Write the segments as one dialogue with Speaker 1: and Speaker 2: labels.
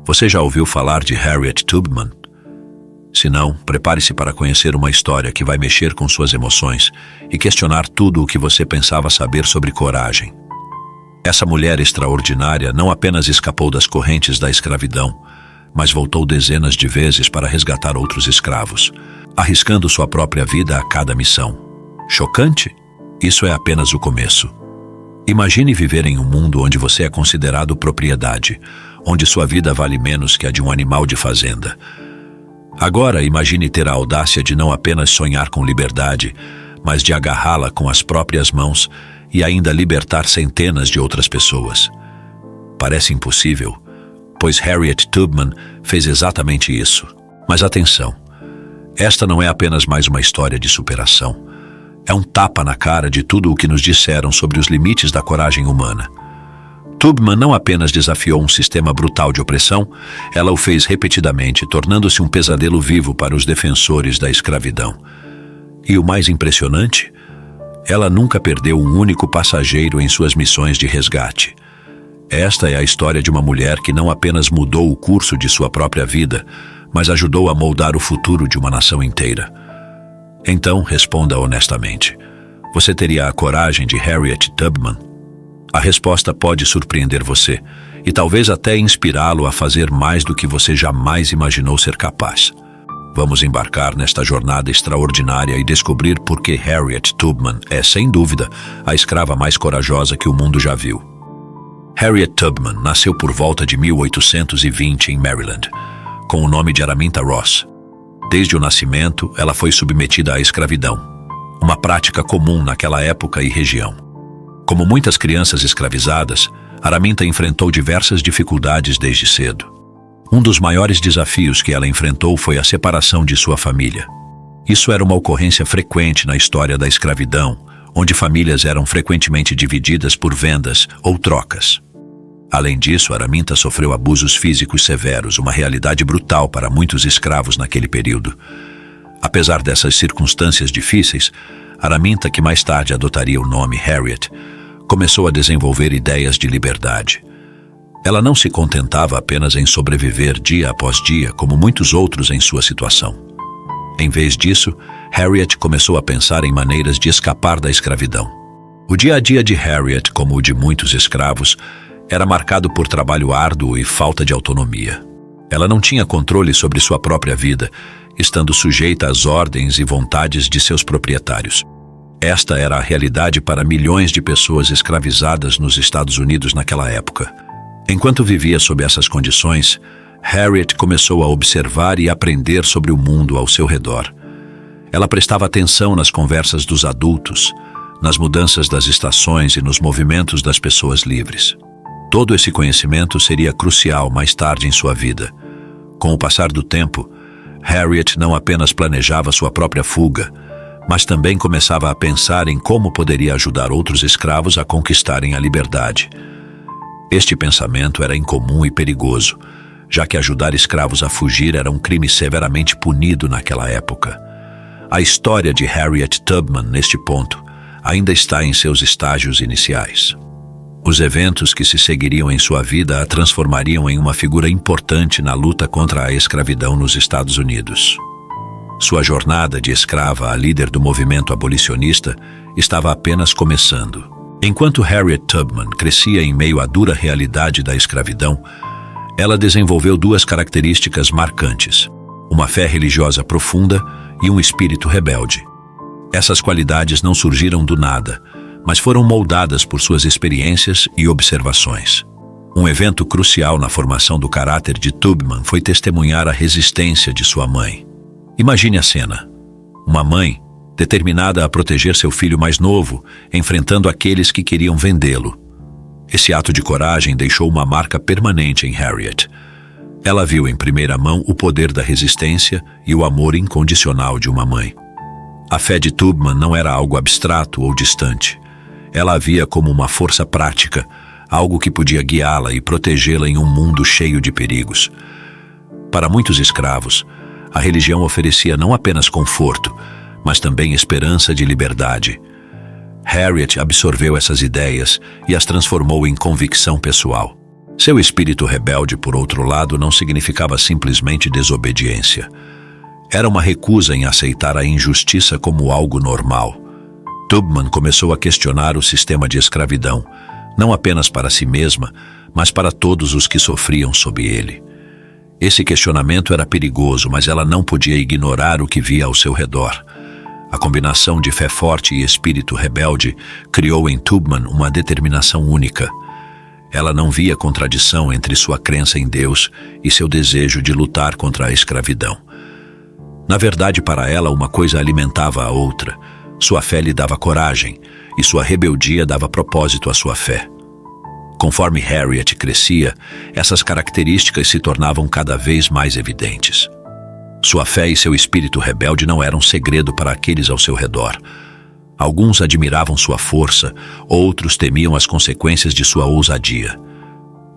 Speaker 1: Você já ouviu falar de Harriet Tubman? Se não, prepare-se para conhecer uma história que vai mexer com suas emoções e questionar tudo o que você pensava saber sobre coragem. Essa mulher extraordinária não apenas escapou das correntes da escravidão, mas voltou dezenas de vezes para resgatar outros escravos, arriscando sua própria vida a cada missão. Chocante? Isso é apenas o começo. Imagine viver em um mundo onde você é considerado propriedade, onde sua vida vale menos que a de um animal de fazenda. Agora, imagine ter a audácia de não apenas sonhar com liberdade, mas de agarrá-la com as próprias mãos e ainda libertar centenas de outras pessoas. Parece impossível, pois Harriet Tubman fez exatamente isso. Mas atenção, esta não é apenas mais uma história de superação. É um tapa na cara de tudo o que nos disseram sobre os limites da coragem humana. Tubman não apenas desafiou um sistema brutal de opressão, ela o fez repetidamente, tornando-se um pesadelo vivo para os defensores da escravidão. E o mais impressionante? Ela nunca perdeu um único passageiro em suas missões de resgate. Esta é a história de uma mulher que não apenas mudou o curso de sua própria vida, mas ajudou a moldar o futuro de uma nação inteira. Então, responda honestamente. Você teria a coragem de Harriet Tubman? A resposta pode surpreender você e talvez até inspirá-lo a fazer mais do que você jamais imaginou ser capaz. Vamos embarcar nesta jornada extraordinária e descobrir por que Harriet Tubman é, sem dúvida, a escrava mais corajosa que o mundo já viu. Harriet Tubman nasceu por volta de 1820 em Maryland, com o nome de Araminta Ross. Desde o nascimento, ela foi submetida à escravidão, uma prática comum naquela época e região. Como muitas crianças escravizadas, Araminta enfrentou diversas dificuldades desde cedo. Um dos maiores desafios que ela enfrentou foi a separação de sua família. Isso era uma ocorrência frequente na história da escravidão, onde famílias eram frequentemente divididas por vendas ou trocas. Além disso, Araminta sofreu abusos físicos severos, uma realidade brutal para muitos escravos naquele período. Apesar dessas circunstâncias difíceis, Araminta, que mais tarde adotaria o nome Harriet, começou a desenvolver ideias de liberdade. Ela não se contentava apenas em sobreviver dia após dia, como muitos outros em sua situação. Em vez disso, Harriet começou a pensar em maneiras de escapar da escravidão. O dia a dia de Harriet, como o de muitos escravos, era marcado por trabalho árduo e falta de autonomia. Ela não tinha controle sobre sua própria vida, estando sujeita às ordens e vontades de seus proprietários. Esta era a realidade para milhões de pessoas escravizadas nos Estados Unidos naquela época. Enquanto vivia sob essas condições, Harriet começou a observar e aprender sobre o mundo ao seu redor. Ela prestava atenção nas conversas dos adultos, nas mudanças das estações e nos movimentos das pessoas livres. Todo esse conhecimento seria crucial mais tarde em sua vida. Com o passar do tempo, Harriet não apenas planejava sua própria fuga, mas também começava a pensar em como poderia ajudar outros escravos a conquistarem a liberdade. Este pensamento era incomum e perigoso, já que ajudar escravos a fugir era um crime severamente punido naquela época. A história de Harriet Tubman, neste ponto, ainda está em seus estágios iniciais. Os eventos que se seguiriam em sua vida a transformariam em uma figura importante na luta contra a escravidão nos Estados Unidos. Sua jornada de escrava a líder do movimento abolicionista estava apenas começando. Enquanto Harriet Tubman crescia em meio à dura realidade da escravidão, ela desenvolveu duas características marcantes: uma fé religiosa profunda e um espírito rebelde. Essas qualidades não surgiram do nada, mas foram moldadas por suas experiências e observações. Um evento crucial na formação do caráter de Tubman foi testemunhar a resistência de sua mãe. Imagine a cena. Uma mãe, determinada a proteger seu filho mais novo, enfrentando aqueles que queriam vendê-lo. Esse ato de coragem deixou uma marca permanente em Harriet. Ela viu em primeira mão o poder da resistência e o amor incondicional de uma mãe. A fé de Tubman não era algo abstrato ou distante. Ela a via como uma força prática, algo que podia guiá-la e protegê-la em um mundo cheio de perigos. Para muitos escravos, a religião oferecia não apenas conforto, mas também esperança de liberdade. Harriet absorveu essas ideias e as transformou em convicção pessoal. Seu espírito rebelde, por outro lado, não significava simplesmente desobediência. Era uma recusa em aceitar a injustiça como algo normal. Tubman começou a questionar o sistema de escravidão, não apenas para si mesma, mas para todos os que sofriam sob ele. Esse questionamento era perigoso, mas ela não podia ignorar o que via ao seu redor. A combinação de fé forte e espírito rebelde criou em Tubman uma determinação única. Ela não via contradição entre sua crença em Deus e seu desejo de lutar contra a escravidão. Na verdade, para ela, uma coisa alimentava a outra. Sua fé lhe dava coragem, e sua rebeldia dava propósito à sua fé. Conforme Harriet crescia, essas características se tornavam cada vez mais evidentes. Sua fé e seu espírito rebelde não eram segredo para aqueles ao seu redor. Alguns admiravam sua força, outros temiam as consequências de sua ousadia.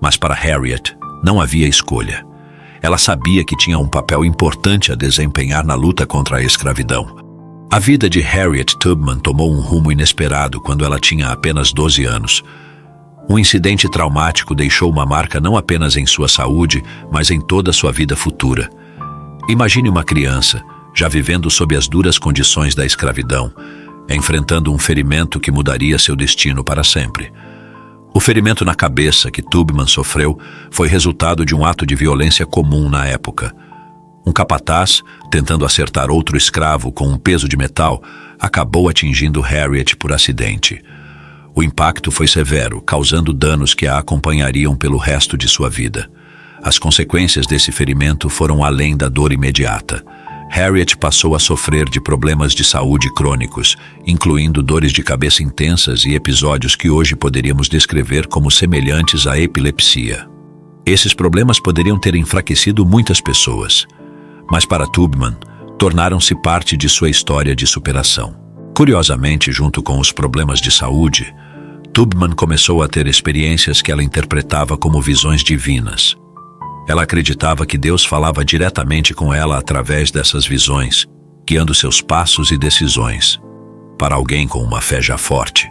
Speaker 1: Mas para Harriet, não havia escolha. Ela sabia que tinha um papel importante a desempenhar na luta contra a escravidão. A vida de Harriet Tubman tomou um rumo inesperado quando ela tinha apenas 12 anos. Um incidente traumático deixou uma marca não apenas em sua saúde, mas em toda a sua vida futura. Imagine uma criança, já vivendo sob as duras condições da escravidão, enfrentando um ferimento que mudaria seu destino para sempre. O ferimento na cabeça que Tubman sofreu foi resultado de um ato de violência comum na época. Um capataz, tentando acertar outro escravo com um peso de metal, acabou atingindo Harriet por acidente. O impacto foi severo, causando danos que a acompanhariam pelo resto de sua vida. As consequências desse ferimento foram além da dor imediata. Harriet passou a sofrer de problemas de saúde crônicos, incluindo dores de cabeça intensas e episódios que hoje poderíamos descrever como semelhantes à epilepsia. Esses problemas poderiam ter enfraquecido muitas pessoas, mas para Tubman, tornaram-se parte de sua história de superação. Curiosamente, junto com os problemas de saúde, Tubman começou a ter experiências que ela interpretava como visões divinas. Ela acreditava que Deus falava diretamente com ela através dessas visões, guiando seus passos e decisões. Para alguém com uma fé já forte,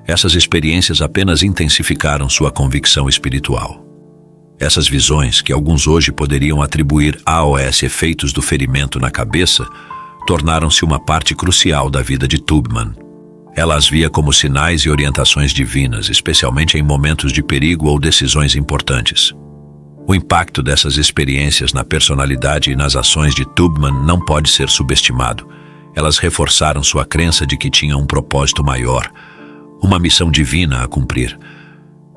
Speaker 1: essas experiências apenas intensificaram sua convicção espiritual. Essas visões, que alguns hoje poderiam atribuir aos efeitos do ferimento na cabeça, tornaram-se uma parte crucial da vida de Tubman. Ela as via como sinais e orientações divinas, especialmente em momentos de perigo ou decisões importantes. O impacto dessas experiências na personalidade e nas ações de Tubman não pode ser subestimado. Elas reforçaram sua crença de que tinha um propósito maior, uma missão divina a cumprir.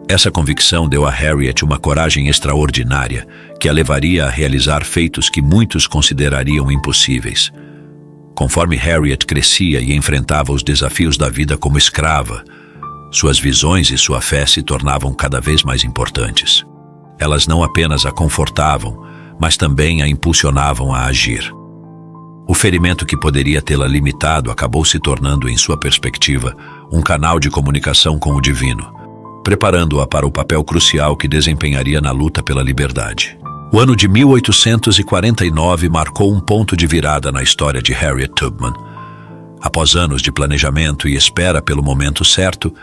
Speaker 1: Essa convicção deu a Harriet uma coragem extraordinária que a levaria a realizar feitos que muitos considerariam impossíveis. Conforme Harriet crescia e enfrentava os desafios da vida como escrava, suas visões e sua fé se tornavam cada vez mais importantes. Elas não apenas a confortavam, mas também a impulsionavam a agir. O ferimento que poderia tê-la limitado acabou se tornando, em sua perspectiva, um canal de comunicação com o divino, preparando-a para o papel crucial que desempenharia na luta pela liberdade. O ano de 1849 marcou um ponto de virada na história de Harriet Tubman. Após anos de planejamento e espera pelo momento certo,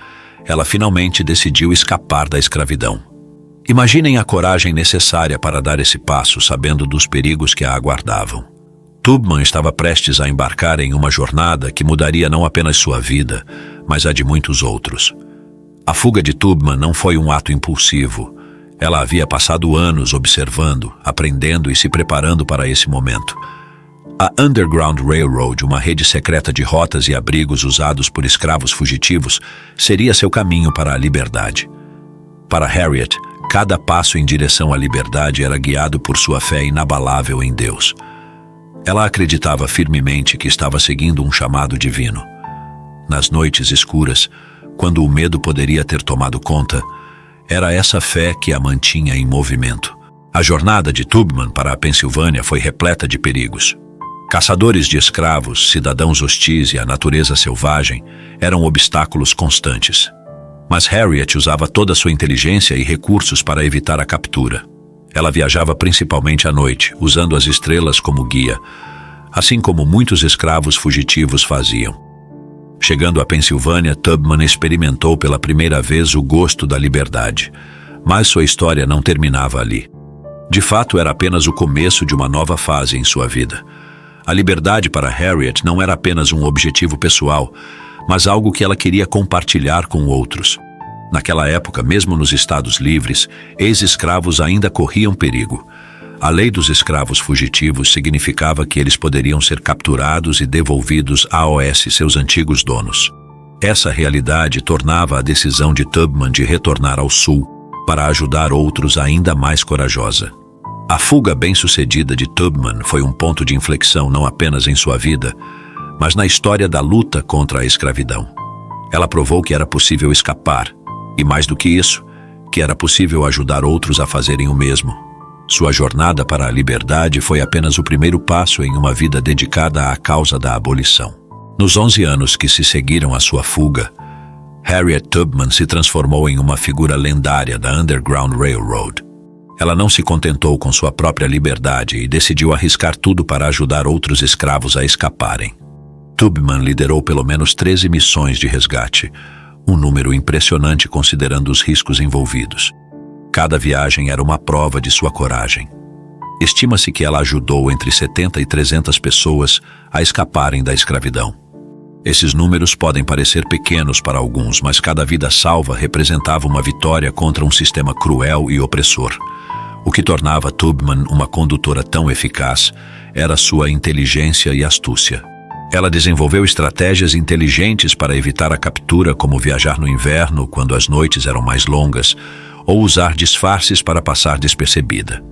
Speaker 1: ela finalmente decidiu escapar da escravidão. Imaginem a coragem necessária para dar esse passo, sabendo dos perigos que a aguardavam. Tubman estava prestes a embarcar em uma jornada que mudaria não apenas sua vida, mas a de muitos outros. A fuga de Tubman não foi um ato impulsivo. Ela havia passado anos observando, aprendendo e se preparando para esse momento. A Underground Railroad, uma rede secreta de rotas e abrigos usados por escravos fugitivos, seria seu caminho para a liberdade. Para Harriet, cada passo em direção à liberdade era guiado por sua fé inabalável em Deus. Ela acreditava firmemente que estava seguindo um chamado divino. Nas noites escuras, quando o medo poderia ter tomado conta, era essa fé que a mantinha em movimento. A jornada de Tubman para a Pensilvânia foi repleta de perigos. Caçadores de escravos, cidadãos hostis e a natureza selvagem eram obstáculos constantes. Mas Harriet usava toda a sua inteligência e recursos para evitar a captura. Ela viajava principalmente à noite, usando as estrelas como guia, assim como muitos escravos fugitivos faziam. Chegando à Pensilvânia, Tubman experimentou pela primeira vez o gosto da liberdade. Mas sua história não terminava ali. De fato, era apenas o começo de uma nova fase em sua vida. A liberdade para Harriet não era apenas um objetivo pessoal, mas algo que ela queria compartilhar com outros. Naquela época, mesmo nos Estados Livres, ex-escravos ainda corriam perigo. A lei dos escravos fugitivos significava que eles poderiam ser capturados e devolvidos aos seus antigos donos. Essa realidade tornava a decisão de Tubman de retornar ao sul para ajudar outros ainda mais corajosa. A fuga bem-sucedida de Tubman foi um ponto de inflexão não apenas em sua vida, mas na história da luta contra a escravidão. Ela provou que era possível escapar, e mais do que isso, que era possível ajudar outros a fazerem o mesmo. Sua jornada para a liberdade foi apenas o primeiro passo em uma vida dedicada à causa da abolição. Nos 11 anos que se seguiram à sua fuga, Harriet Tubman se transformou em uma figura lendária da Underground Railroad. Ela não se contentou com sua própria liberdade e decidiu arriscar tudo para ajudar outros escravos a escaparem. Tubman liderou pelo menos 13 missões de resgate, um número impressionante considerando os riscos envolvidos. Cada viagem era uma prova de sua coragem. Estima-se que ela ajudou entre 70 e 300 pessoas a escaparem da escravidão. Esses números podem parecer pequenos para alguns, mas cada vida salva representava uma vitória contra um sistema cruel e opressor. O que tornava Tubman uma condutora tão eficaz era sua inteligência e astúcia. Ela desenvolveu estratégias inteligentes para evitar a captura, como viajar no inverno, quando as noites eram mais longas, ou usar disfarces para passar despercebida.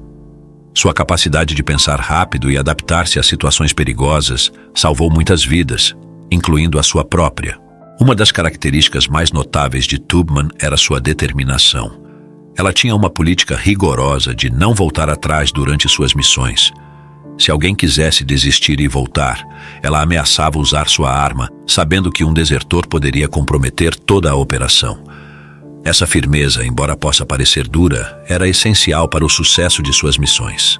Speaker 1: Sua capacidade de pensar rápido e adaptar-se a situações perigosas salvou muitas vidas, incluindo a sua própria. Uma das características mais notáveis de Tubman era sua determinação. Ela tinha uma política rigorosa de não voltar atrás durante suas missões. Se alguém quisesse desistir e voltar, ela ameaçava usar sua arma, sabendo que um desertor poderia comprometer toda a operação. Essa firmeza, embora possa parecer dura, era essencial para o sucesso de suas missões.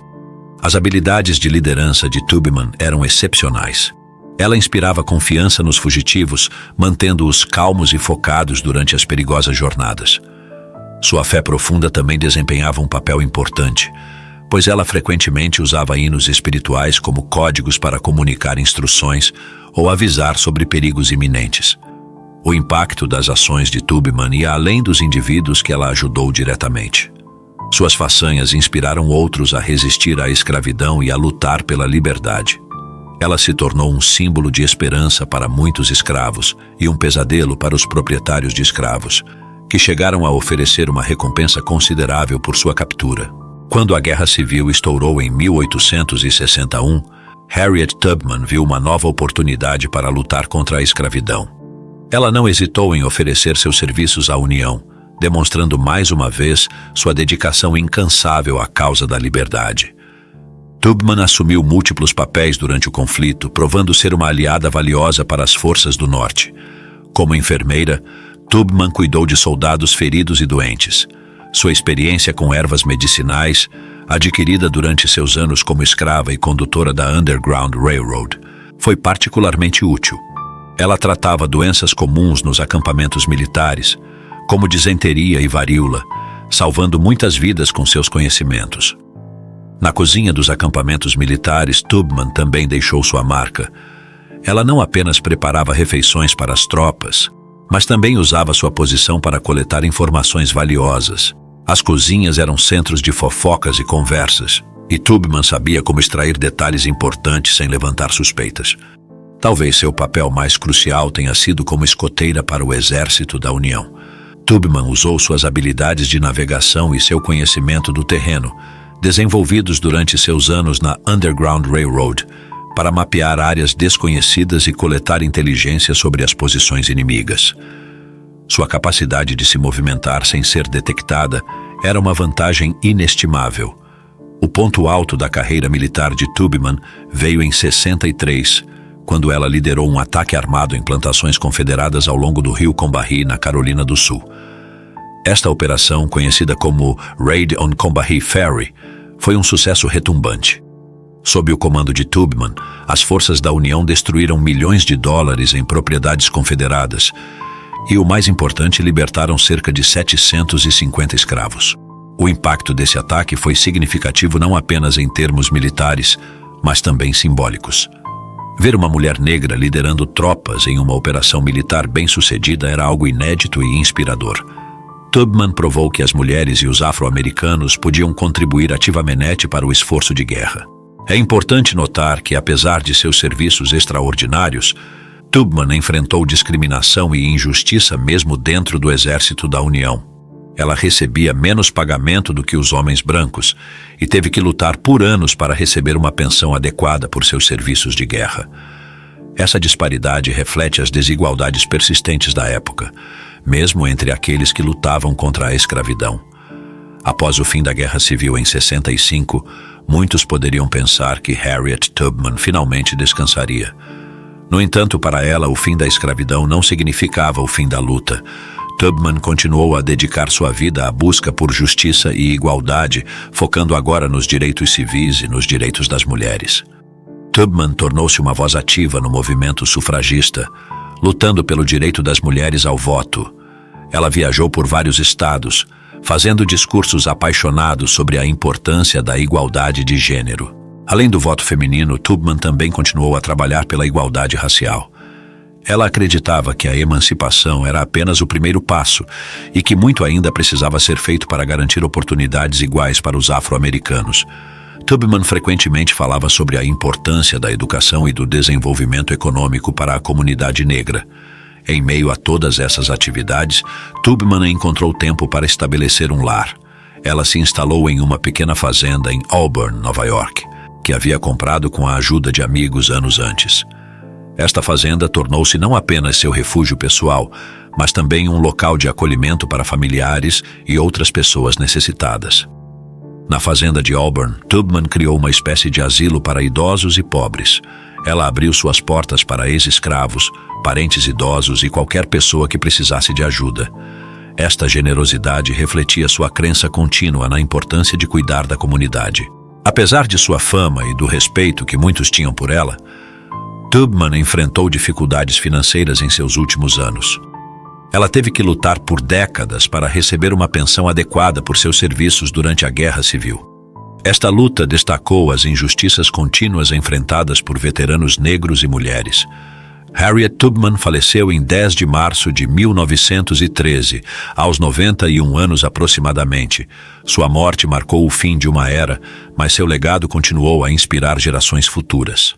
Speaker 1: As habilidades de liderança de Tubman eram excepcionais. Ela inspirava confiança nos fugitivos, mantendo-os calmos e focados durante as perigosas jornadas. Sua fé profunda também desempenhava um papel importante, pois ela frequentemente usava hinos espirituais como códigos para comunicar instruções ou avisar sobre perigos iminentes. O impacto das ações de Tubman ia além dos indivíduos que ela ajudou diretamente. Suas façanhas inspiraram outros a resistir à escravidão e a lutar pela liberdade. Ela se tornou um símbolo de esperança para muitos escravos e um pesadelo para os proprietários de escravos, que chegaram a oferecer uma recompensa considerável por sua captura. Quando a Guerra Civil estourou em 1861, Harriet Tubman viu uma nova oportunidade para lutar contra a escravidão. Ela não hesitou em oferecer seus serviços à União, demonstrando mais uma vez sua dedicação incansável à causa da liberdade. Tubman assumiu múltiplos papéis durante o conflito, provando ser uma aliada valiosa para as forças do Norte. Como enfermeira, Tubman cuidou de soldados feridos e doentes. Sua experiência com ervas medicinais, adquirida durante seus anos como escrava e condutora da Underground Railroad, foi particularmente útil. Ela tratava doenças comuns nos acampamentos militares, como disenteria e varíola, salvando muitas vidas com seus conhecimentos. Na cozinha dos acampamentos militares, Tubman também deixou sua marca. Ela não apenas preparava refeições para as tropas, mas também usava sua posição para coletar informações valiosas. As cozinhas eram centros de fofocas e conversas, e Tubman sabia como extrair detalhes importantes sem levantar suspeitas. Talvez seu papel mais crucial tenha sido como escoteira para o exército da União. Tubman usou suas habilidades de navegação e seu conhecimento do terreno, desenvolvidos durante seus anos na Underground Railroad, para mapear áreas desconhecidas e coletar inteligência sobre as posições inimigas. Sua capacidade de se movimentar sem ser detectada era uma vantagem inestimável. O ponto alto da carreira militar de Tubman veio em 63, quando ela liderou um ataque armado em plantações confederadas ao longo do rio Combahee, na Carolina do Sul. Esta operação, conhecida como Raid on Combahee Ferry, foi um sucesso retumbante. Sob o comando de Tubman, as forças da União destruíram milhões de dólares em propriedades confederadas e, o mais importante, libertaram cerca de 750 escravos. O impacto desse ataque foi significativo não apenas em termos militares, mas também simbólicos. Ver uma mulher negra liderando tropas em uma operação militar bem-sucedida era algo inédito e inspirador. Tubman provou que as mulheres e os afro-americanos podiam contribuir ativamente para o esforço de guerra. É importante notar que, apesar de seus serviços extraordinários, Tubman enfrentou discriminação e injustiça mesmo dentro do Exército da União. Ela recebia menos pagamento do que os homens brancos e teve que lutar por anos para receber uma pensão adequada por seus serviços de guerra. Essa disparidade reflete as desigualdades persistentes da época, mesmo entre aqueles que lutavam contra a escravidão. Após o fim da Guerra Civil em 65, muitos poderiam pensar que Harriet Tubman finalmente descansaria. No entanto, para ela, o fim da escravidão não significava o fim da luta. Tubman continuou a dedicar sua vida à busca por justiça e igualdade, focando agora nos direitos civis e nos direitos das mulheres. Tubman tornou-se uma voz ativa no movimento sufragista, lutando pelo direito das mulheres ao voto. Ela viajou por vários estados, fazendo discursos apaixonados sobre a importância da igualdade de gênero. Além do voto feminino, Tubman também continuou a trabalhar pela igualdade racial. Ela acreditava que a emancipação era apenas o primeiro passo e que muito ainda precisava ser feito para garantir oportunidades iguais para os afro-americanos. Tubman frequentemente falava sobre a importância da educação e do desenvolvimento econômico para a comunidade negra. Em meio a todas essas atividades, Tubman encontrou tempo para estabelecer um lar. Ela se instalou em uma pequena fazenda em Auburn, Nova York, que havia comprado com a ajuda de amigos anos antes. Esta fazenda tornou-se não apenas seu refúgio pessoal, mas também um local de acolhimento para familiares e outras pessoas necessitadas. Na fazenda de Auburn, Tubman criou uma espécie de asilo para idosos e pobres. Ela abriu suas portas para ex-escravos, parentes idosos e qualquer pessoa que precisasse de ajuda. Esta generosidade refletia sua crença contínua na importância de cuidar da comunidade. Apesar de sua fama e do respeito que muitos tinham por ela, Tubman enfrentou dificuldades financeiras em seus últimos anos. Ela teve que lutar por décadas para receber uma pensão adequada por seus serviços durante a Guerra Civil. Esta luta destacou as injustiças contínuas enfrentadas por veteranos negros e mulheres. Harriet Tubman faleceu em 10 de março de 1913, aos 91 anos aproximadamente. Sua morte marcou o fim de uma era, mas seu legado continuou a inspirar gerações futuras.